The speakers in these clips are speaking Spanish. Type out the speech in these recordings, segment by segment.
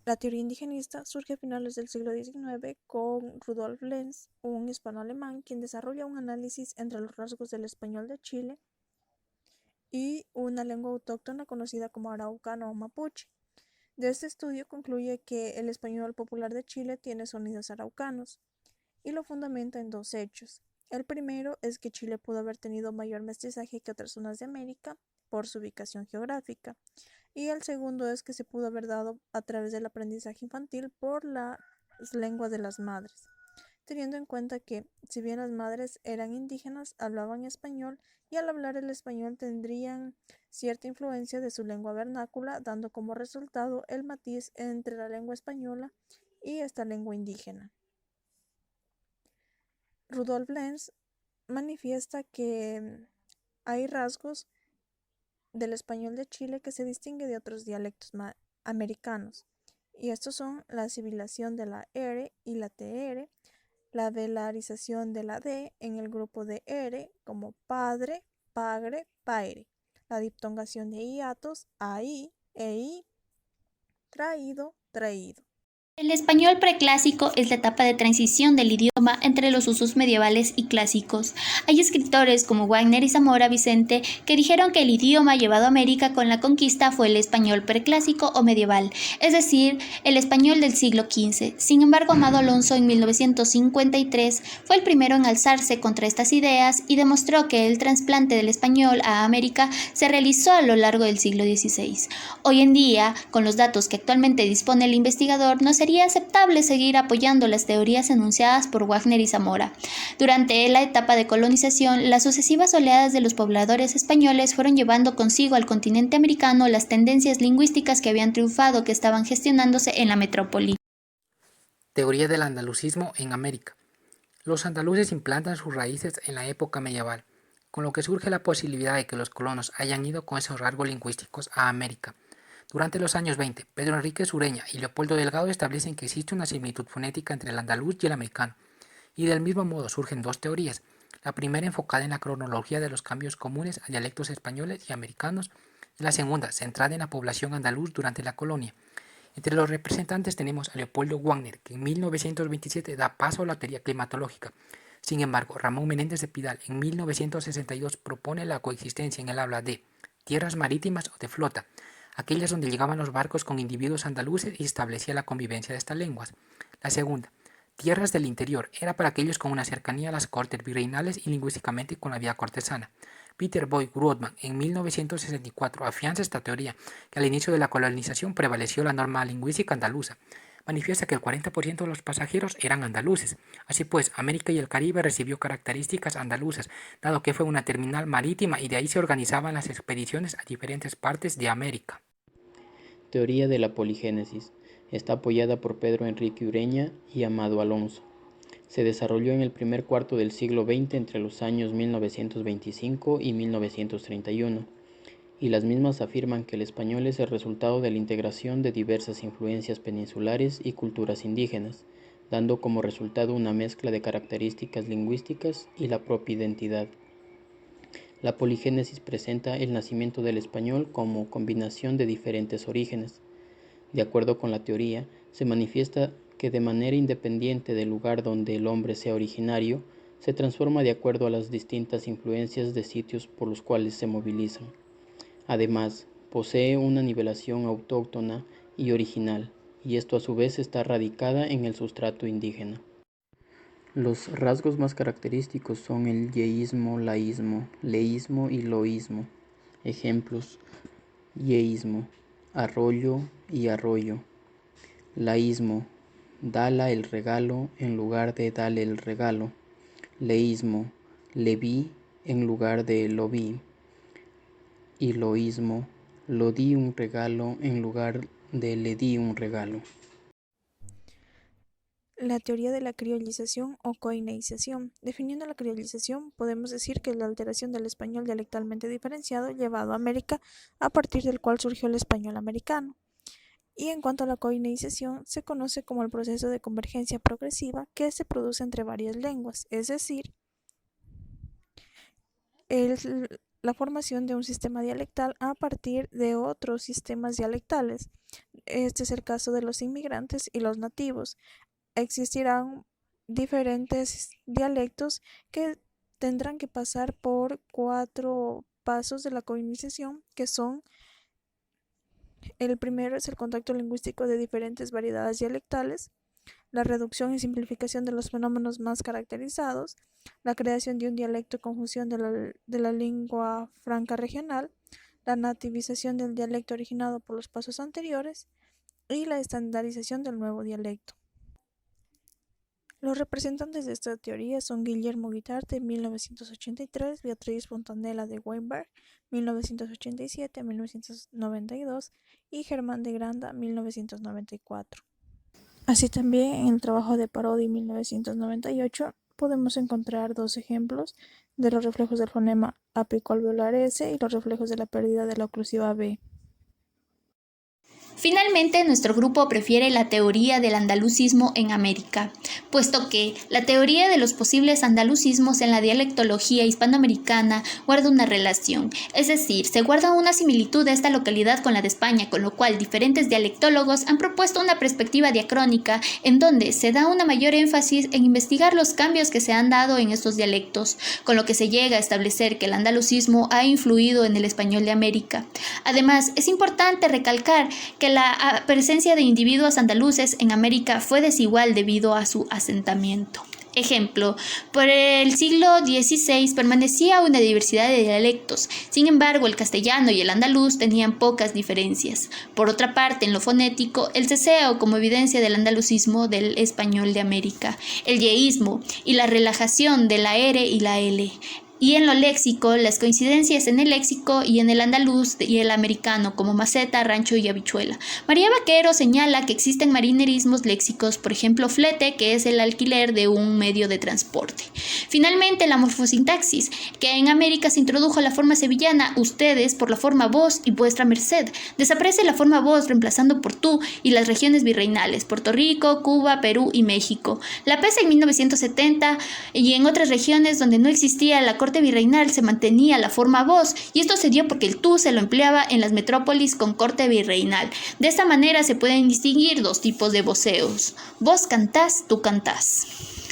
La teoría indigenista surge a finales del siglo XIX con Rudolf Lenz, un hispano-alemán, quien desarrolla un análisis entre los rasgos del español de Chile y una lengua autóctona conocida como araucano o mapuche. De este estudio concluye que el español popular de Chile tiene sonidos araucanos y lo fundamenta en dos hechos. El primero es que Chile pudo haber tenido mayor mestizaje que otras zonas de América por su ubicación geográfica, y el segundo es que se pudo haber dado a través del aprendizaje infantil por las lenguas de las madres, teniendo en cuenta que, si bien las madres eran indígenas, hablaban español y al hablar el español tendrían cierta influencia de su lengua vernácula, dando como resultado el matiz entre la lengua española y esta lengua indígena. Rudolf Lenz manifiesta que hay rasgos del español de Chile que se distingue de otros dialectos americanos, y estos son la sibilación de la R y la TR, la velarización de la D en el grupo de R como padre, pagre, paere, la diptongación de hiatos, ahí, ei, traído, traído. El español preclásico es la etapa de transición del idioma entre los usos medievales y clásicos. Hay escritores como Wagner y Zamora Vicente que dijeron que el idioma llevado a América con la conquista fue el español preclásico o medieval, es decir, el español del siglo XV. Sin embargo, Amado Alonso en 1953 fue el primero en alzarse contra estas ideas y demostró que el trasplante del español a América se realizó a lo largo del siglo XVI. Hoy en día, con los datos que actualmente dispone el investigador, no sería aceptable seguir apoyando las teorías enunciadas por Wagner y Zamora. Durante la etapa de colonización, las sucesivas oleadas de los pobladores españoles fueron llevando consigo al continente americano las tendencias lingüísticas que habían triunfado, que estaban gestionándose en la metrópoli. Teoría del andalucismo en América. Los andaluces implantan sus raíces en la época medieval, con lo que surge la posibilidad de que los colonos hayan ido con esos rasgos lingüísticos a América. Durante los años 20, Pedro Enrique Sureña y Leopoldo Delgado establecen que existe una similitud fonética entre el andaluz y el americano, y del mismo modo surgen dos teorías, la primera enfocada en la cronología de los cambios comunes a dialectos españoles y americanos, y la segunda centrada en la población andaluz durante la colonia. Entre los representantes tenemos a Leopoldo Wagner, que en 1927 da paso a la teoría climatológica. Sin embargo, Ramón Menéndez de Pidal en 1962 propone la coexistencia en el habla de tierras marítimas o de flota, aquellas donde llegaban los barcos con individuos andaluces y establecía la convivencia de estas lenguas. La segunda, tierras del interior, era para aquellos con una cercanía a las cortes virreinales y lingüísticamente con la vida cortesana. Peter Boyd Grootman en 1964 afianza esta teoría, que al inicio de la colonización prevaleció la norma lingüística andaluza. Manifiesta que el 40% de los pasajeros eran andaluces. Así pues, América y el Caribe recibió características andaluzas, dado que fue una terminal marítima y de ahí se organizaban las expediciones a diferentes partes de América. Teoría de la poligénesis. Está apoyada por Pedro Enrique Ureña y Amado Alonso. Se desarrolló en el primer cuarto del siglo XX entre los años 1925 y 1931, y las mismas afirman que el español es el resultado de la integración de diversas influencias peninsulares y culturas indígenas, dando como resultado una mezcla de características lingüísticas y la propia identidad. La poligénesis presenta el nacimiento del español como combinación de diferentes orígenes. De acuerdo con la teoría, se manifiesta que de manera independiente del lugar donde el hombre sea originario, se transforma de acuerdo a las distintas influencias de sitios por los cuales se movilizan. Además, posee una nivelación autóctona y original, y esto a su vez está radicada en el sustrato indígena. Los rasgos más característicos son el yeísmo, laísmo, leísmo y loísmo. Ejemplos: yeísmo, arroyo y arroyo. Laísmo, dala el regalo en lugar de dale el regalo. Leísmo, le vi en lugar de lo vi. Y loísmo, lo di un regalo en lugar de le di un regalo. La teoría de la criollización o coineización. Definiendo la criollización, podemos decir que es la alteración del español dialectalmente diferenciado llevado a América, a partir del cual surgió el español americano. Y en cuanto a la coineización, se conoce como el proceso de convergencia progresiva que se produce entre varias lenguas, es decir, la formación de un sistema dialectal a partir de otros sistemas dialectales. Este es el caso de los inmigrantes y los nativos. Existirán diferentes dialectos que tendrán que pasar por 4 pasos de la colonización, que son: el primero es el contacto lingüístico de diferentes variedades dialectales, la reducción y simplificación de los fenómenos más caracterizados, la creación de un dialecto y conjunción de la lengua franca regional, la nativización del dialecto originado por los pasos anteriores y la estandarización del nuevo dialecto. Los representantes de esta teoría son Guillermo Guitart de 1983, Beatriz Fontanella de Weinberg 1987-1992 y Germán de Granda 1994. Así también en el trabajo de Parodi 1998 podemos encontrar 2 ejemplos de los reflejos del fonema apicoalveolar S y los reflejos de la pérdida de la oclusiva B. Finalmente, nuestro grupo prefiere la teoría del andalucismo en América, puesto que la teoría de los posibles andalucismos en la dialectología hispanoamericana guarda una relación, es decir, se guarda una similitud de esta localidad con la de España, con lo cual diferentes dialectólogos han propuesto una perspectiva diacrónica en donde se da una mayor énfasis en investigar los cambios que se han dado en estos dialectos, con lo que se llega a establecer que el andalucismo ha influido en el español de América. Además, es importante recalcar que la presencia de individuos andaluces en América fue desigual debido a su asentamiento. Ejemplo, por el siglo XVI permanecía una diversidad de dialectos, sin embargo el castellano y el andaluz tenían pocas diferencias. Por otra parte, en lo fonético, el ceseo como evidencia del andalucismo del español de América, el yeísmo y la relajación de la R y la L. Y en lo léxico, las coincidencias en el léxico y en el andaluz y el americano, como maceta, rancho y habichuela. María Vaquero señala que existen marinerismos léxicos, por ejemplo, flete, que es el alquiler de un medio de transporte. Finalmente, la morfosintaxis, que en América se introdujo la forma sevillana, ustedes, por la forma vos y vuestra merced. Desaparece la forma vos, reemplazando por tú, y las regiones virreinales, Puerto Rico, Cuba, Perú y México. La pesa en 1970 y en otras regiones donde no existía la corte virreinal se mantenía la forma vos, y esto se dio porque el tú se lo empleaba en las metrópolis con corte virreinal. De esta manera se pueden distinguir 2 tipos de voceos: vos cantás, tú cantás.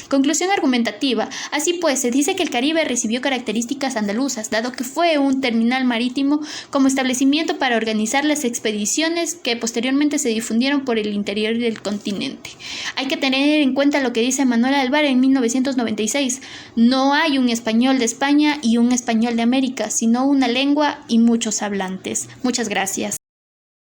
Conclusión argumentativa. Así pues, se dice que el Caribe recibió características andaluzas, dado que fue un terminal marítimo como establecimiento para organizar las expediciones que posteriormente se difundieron por el interior del continente. Hay que tener en cuenta lo que dice Manuel Alvar en 1996. No hay un español de España y un español de América, sino una lengua y muchos hablantes. Muchas gracias.